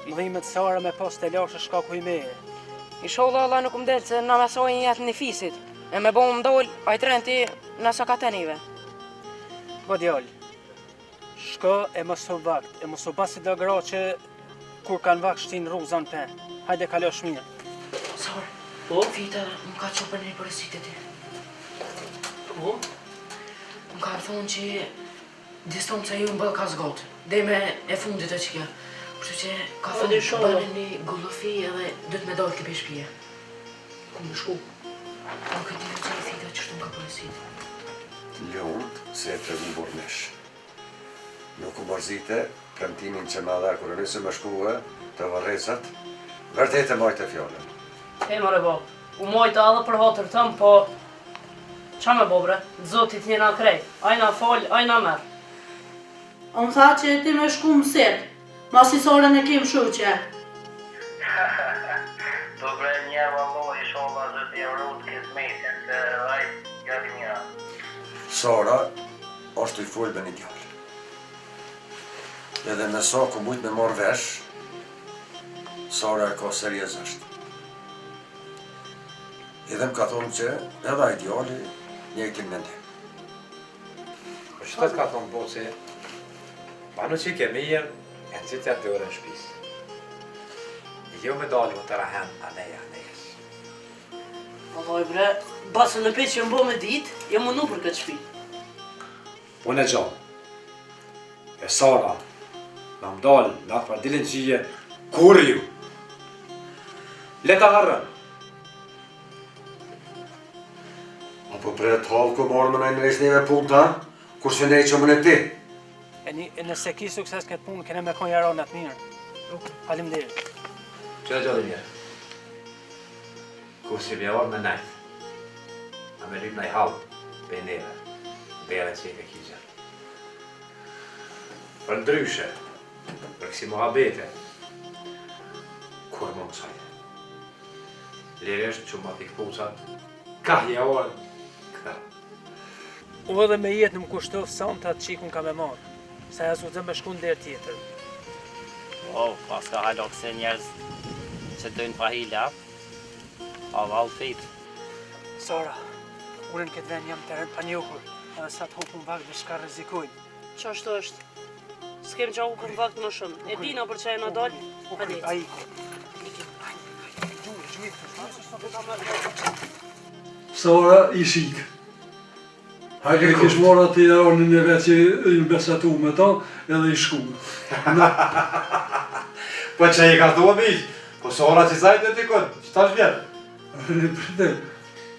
Mëdhimet Sara me pas të lashë shkaku I meje. Inshallah Allah nuk më delë se na mesojnë jetë një fisit. E me bo më dollë, a I trenti nësa ka tenive. Po djallë, shko e mos u vakt, e mos u basi do gra që kur kanë vakt shtin rruzan pe. Hajde kalosh mirë. Sar, po? Vita më ka qopër një përësit e ti. Po? Më ka thonë që distanca ju më bëllë ka zgatë. Dhe me e fundit e që kja. Kështu që ka thonë bënë një gullofi edhe dhëtë me dalë këpi shpije. Ku më shku? Nuk e di që e Vita që shtu më ka përësit. Lëund se e tregu bornesh. Nuk u mërzite, premtimin që ma dha kërë nëse më shkuë të vërrezat, vërtet e majtë e fjallën. E mare bab, u majtë edhe për hatër tëmë, po... Qa me bobre? Zotit njëna krejt, ajna fal, ajna merë. O më tha që ti me shku mësirë, masi Sarën e kim shuqe. Dobre njerë vëllo, inshallah zëti e rrut kismetin të rajt gati një. Sara është I full me një djallë. Edhe me sa ku mujt me marrë vesh, Sara e ka seriozisht. Edhe më ka thonë që edhe ai djalli njëjtin mendim. Po qëtët ka thonë po që panu që I ke mirë, e në qëtër të ore në shpis. Jo me dalë më të rahen, aneja. Allaj bre, basën në petë që më bo me ditë, jë më nu për këtë shpi. Unë e gjallë. E Sara, në më dalë, në atë për dilin gjije, kur ju? Leta harën. Apo pre të halë ku morë më nëjnë resnive punë ta, kurse ne që më në ti. E nëse ki sukses këtë punë, kene me konë jaronat mirë. Faleminderit. Që e gjallë mirë. Kur si me orë me najtë, a me lyp nëj halë, pe neve, bere që I me kigja. Për ndryshe, për kësi muhabete, kur më mësajte. Liresht që më t'i këpusat, ka hja orën, këta. U edhe me jetë në më kushtovë santa të qikun ka me marë, sa ja zhuzëm me shku në derë tjetër. Oh, pas ka halok se njerëz që dojnë fahila. A valë fit. Sara, unë në këtë vend jam teren pa njohur, edhe sa të hopun vakt dhe shka rizikojnë. Qa ashtu është? S'kem qa u këm vakt më shumë. E dina për që e në dalë, hajde. Ai. Sara I shikë. Hajde kish marrë ati ornin e vetë që I besatu me ta, edhe I shku. Po që I ka thua miq, po Sara që sajtë e t'i kënë, që ta shvjetë? Prite,